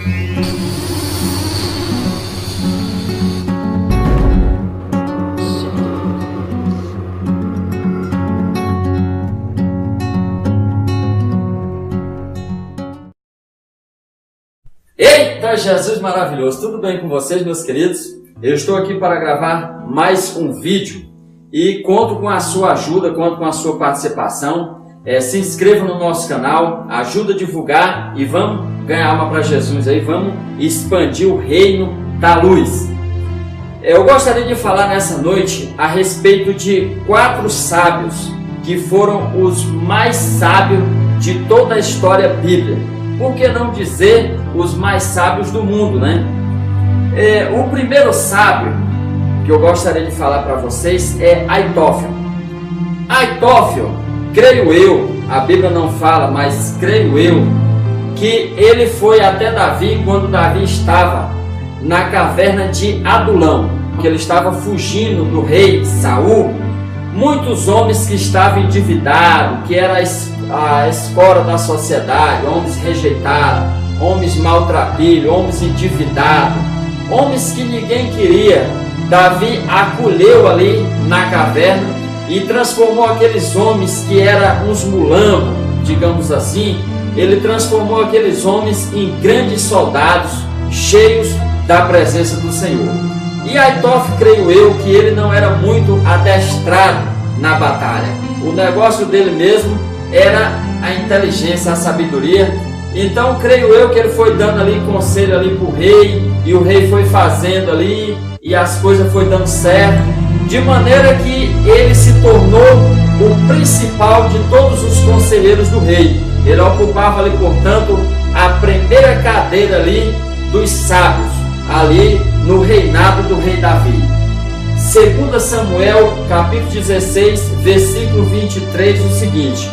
Eita, Jesus maravilhoso! Tudo bem com vocês, meus queridos? Eu estou aqui para gravar mais um vídeo e conto com a sua ajuda, conto com a sua participação. Se inscreva no nosso canal, ajuda a divulgar e vamos ganhar alma para Jesus aí, vamos expandir o reino da luz. Eu gostaria de falar nessa noite a respeito de 4 sábios que foram os mais sábios de toda a história bíblica. Por que não dizer os mais sábios do mundo, né? O primeiro sábio que eu gostaria de falar para vocês é Aitófilo. Aitófilo, creio eu, a Bíblia não fala, mas creio eu, que ele foi até Davi quando Davi estava na caverna de Adulão, que ele estava fugindo do rei Saul. Muitos homens que estavam endividados, que era a escória da sociedade, homens rejeitados, homens maltrapilhos, homens endividados, homens que ninguém queria. Davi acolheu ali na caverna e transformou aqueles homens que eram uns mulambos, digamos assim, ele transformou aqueles homens em grandes soldados, cheios da presença do Senhor. E Aitófilo, creio eu, que ele não era muito adestrado na batalha. O negócio dele mesmo era a inteligência, a sabedoria. Então creio eu que ele foi dando ali conselho ali para o rei, e o rei foi fazendo ali, e as coisas foi dando certo, de maneira que ele se tornou o principal de todos os conselheiros do rei. Ele ocupava ali, portanto, a primeira cadeira ali dos sábios, ali no reinado do rei Davi. 2 Samuel, capítulo 16, versículo 23, o seguinte: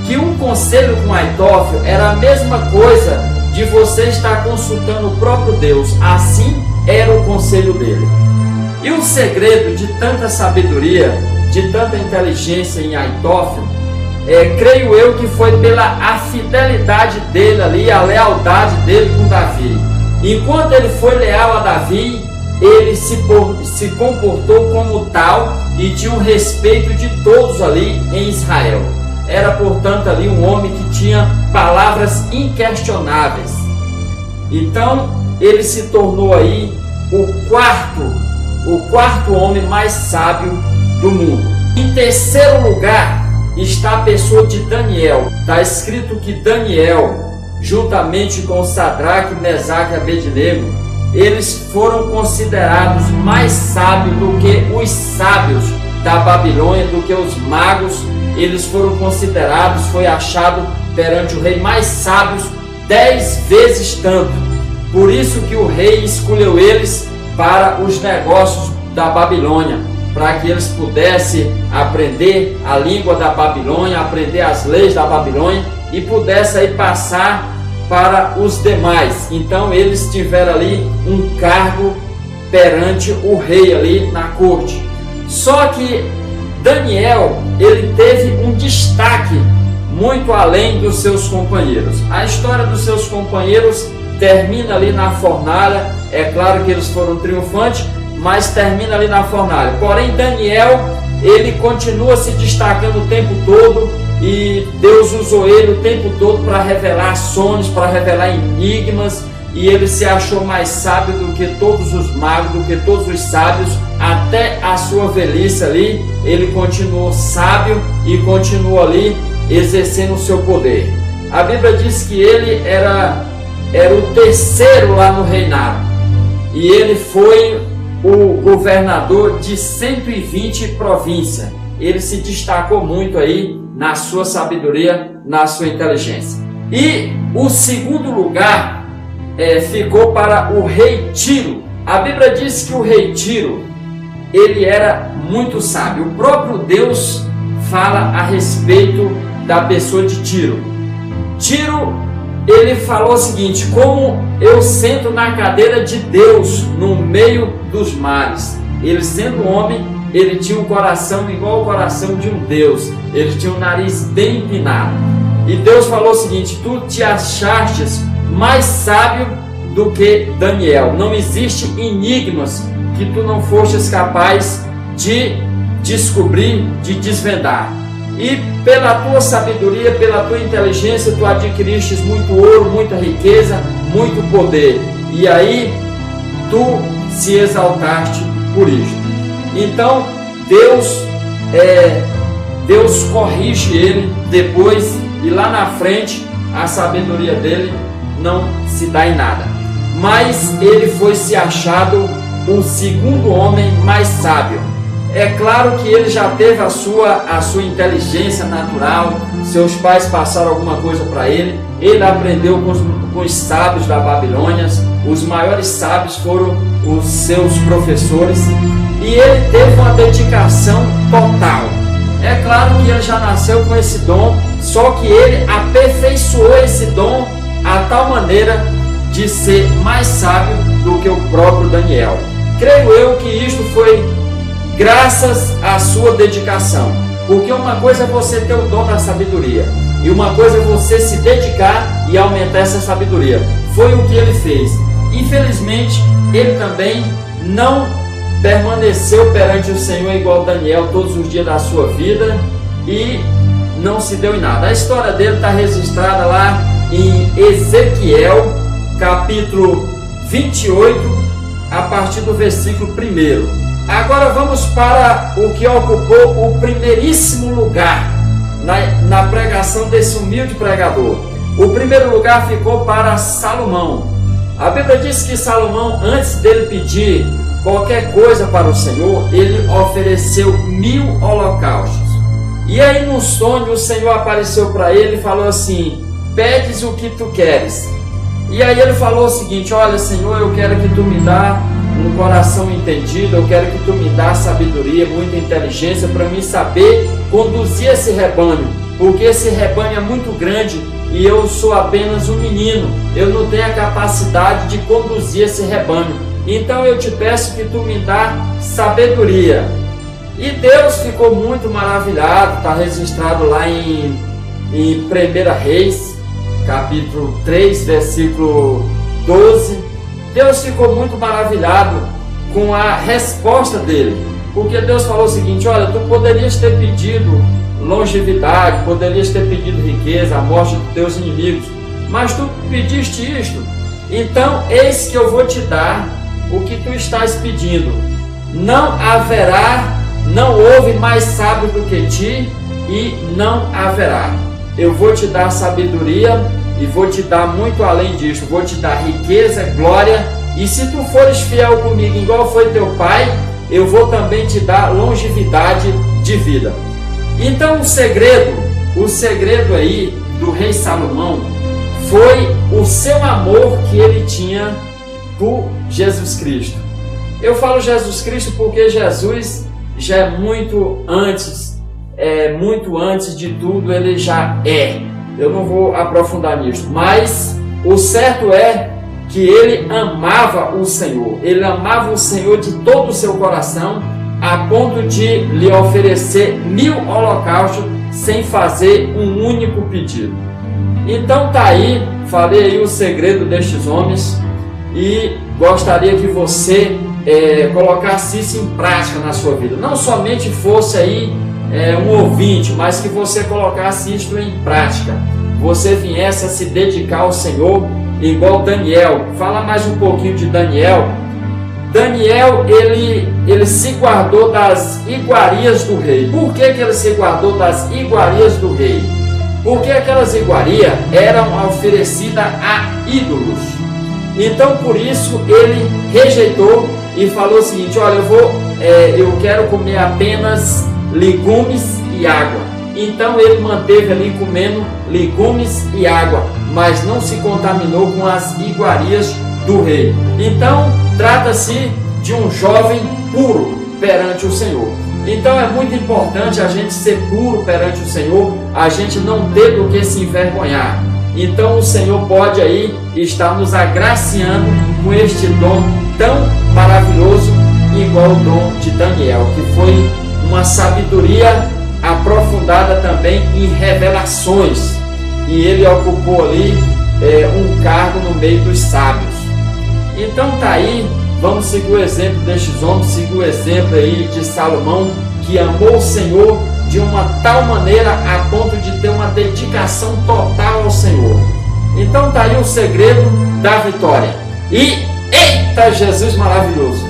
que um conselho com Aitófilo era a mesma coisa de você estar consultando o próprio Deus. Assim era o conselho dele. E o segredo de tanta sabedoria, de tanta inteligência em Aitófilo, creio eu que foi pela fidelidade dele ali, a lealdade dele com Davi. Enquanto ele foi leal a Davi, ele se comportou como tal e tinha o respeito de todos ali em Israel. Era, portanto, ali um homem que tinha palavras inquestionáveis. Então, ele se tornou aí o quarto homem mais sábio do mundo. Em terceiro lugar está a pessoa de Daniel. Está escrito que Daniel, juntamente com Sadraque, Mesaque e Abednego, eles foram considerados mais sábios do que os sábios da Babilônia, do que os magos. Eles foram considerados, foi achado perante o rei mais sábios 10 vezes tanto. Por isso que o rei escolheu eles para os negócios da Babilônia, para que eles pudessem aprender a língua da Babilônia, aprender as leis da Babilônia e pudessem aí passar para os demais. Então eles tiveram ali um cargo perante o rei ali na corte. Só que Daniel, ele teve um destaque muito além dos seus companheiros. A história dos seus companheiros termina ali na fornalha. É claro que eles foram triunfantes, mas termina ali na fornalha. Porém, Daniel, ele continua se destacando o tempo todo, e Deus usou ele o tempo todo para revelar sonhos, para revelar enigmas, e ele se achou mais sábio do que todos os magos, do que todos os sábios. Até a sua velhice ali, ele continuou sábio e continuou ali exercendo o seu poder. A Bíblia diz que ele era o terceiro lá no reinado, e ele foi o governador de 120 províncias. Ele se destacou muito aí na sua sabedoria, na sua inteligência. E o segundo lugar ficou para o rei Tiro. A Bíblia diz que o rei Tiro, ele era muito sábio. O próprio Deus fala a respeito da pessoa de Tiro. Tiro, ele falou o seguinte: como eu sento na cadeira de Deus no meio dos mares. Ele, sendo homem, ele tinha um coração igual ao coração de um Deus. Ele tinha um nariz bem empinado. E Deus falou o seguinte: tu te achastes mais sábio do que Daniel. Não existe enigmas que tu não fostes capaz de descobrir, de desvendar. E pela tua sabedoria, pela tua inteligência, tu adquiriste muito ouro, muita riqueza, muito poder. E aí tu se exaltaste por isto. Então Deus corrige ele depois, e lá na frente a sabedoria dele não se dá em nada. Mas ele foi se achado o segundo homem mais sábio. É claro que ele já teve a sua inteligência natural, seus pais passaram alguma coisa para ele, ele aprendeu com os sábios da Babilônia, os maiores sábios foram os seus professores, e ele teve uma dedicação total. É claro que ele já nasceu com esse dom, só que ele aperfeiçoou esse dom a tal maneira de ser mais sábio do que o próprio Daniel. Creio eu que isto foi graças à sua dedicação, porque uma coisa é você ter o dom da sabedoria, e uma coisa é você se dedicar e aumentar essa sabedoria. Foi o que ele fez. Infelizmente, ele também não permaneceu perante o Senhor igual Daniel todos os dias da sua vida, e não se deu em nada. A história dele está registrada lá em Ezequiel, capítulo 28, a partir do versículo 1. Agora vamos para o que ocupou o primeiríssimo lugar na pregação desse humilde pregador. O primeiro lugar ficou para Salomão. A Bíblia diz que Salomão, antes dele pedir qualquer coisa para o Senhor, ele ofereceu 1000 holocaustos. E aí no sonho o Senhor apareceu para ele e falou assim: pedes o que tu queres. E aí ele falou o seguinte: olha, Senhor, eu quero que tu me dá um coração entendido, eu quero que tu me dá sabedoria, muita inteligência para mim saber conduzir esse rebanho, porque esse rebanho é muito grande e eu sou apenas um menino, eu não tenho a capacidade de conduzir esse rebanho. Então eu te peço que tu me dá sabedoria. E Deus ficou muito maravilhado, está registrado lá em 1 Reis, capítulo 3, versículo 12. Deus ficou muito maravilhado com a resposta dele, porque Deus falou o seguinte: olha, tu poderias ter pedido longevidade, poderias ter pedido riqueza, a morte dos teus inimigos, mas tu pediste isto, então eis que eu vou te dar o que tu estás pedindo. Não houve mais sábio do que ti, e não haverá. Eu vou te dar sabedoria e vou te dar muito além disso, vou te dar riqueza, glória, e se tu fores fiel comigo, igual foi teu pai, eu vou também te dar longevidade de vida. Então o segredo aí do rei Salomão foi o seu amor que ele tinha por Jesus Cristo. Eu falo Jesus Cristo porque Jesus já é muito antes de tudo, ele já é. Eu não vou aprofundar nisso, mas o certo é que ele amava o Senhor. Ele amava o Senhor de todo o seu coração, a ponto de lhe oferecer 1000 holocaustos sem fazer um único pedido. Então tá aí, falei aí o segredo destes homens, e gostaria que você colocasse isso em prática na sua vida. Não somente fosse aí um ouvinte, mas que você colocasse isto em prática. Você viesse a se dedicar ao Senhor igual Daniel. Fala mais um pouquinho de Daniel. Daniel, ele se guardou das iguarias do rei. Por que ele se guardou das iguarias do rei? Porque aquelas iguarias eram oferecidas a ídolos. Então por isso ele rejeitou e falou o seguinte: olha, eu quero comer apenas legumes e água. Então ele manteve ali comendo legumes e água, mas não se contaminou com as iguarias do rei. Então trata-se de um jovem puro perante o Senhor. Então é muito importante a gente ser puro perante o Senhor, a gente não ter do que se envergonhar. Então o Senhor pode aí estar nos agraciando com este dom tão maravilhoso, igual o dom de Daniel, que foi uma sabedoria aprofundada também em revelações, e ele ocupou ali um cargo no meio dos sábios. Então tá aí, vamos seguir o exemplo destes homens, seguir o exemplo aí de Salomão, que amou o Senhor de uma tal maneira a ponto de ter uma dedicação total ao Senhor. Então tá aí o segredo da vitória. E eita, Jesus maravilhoso!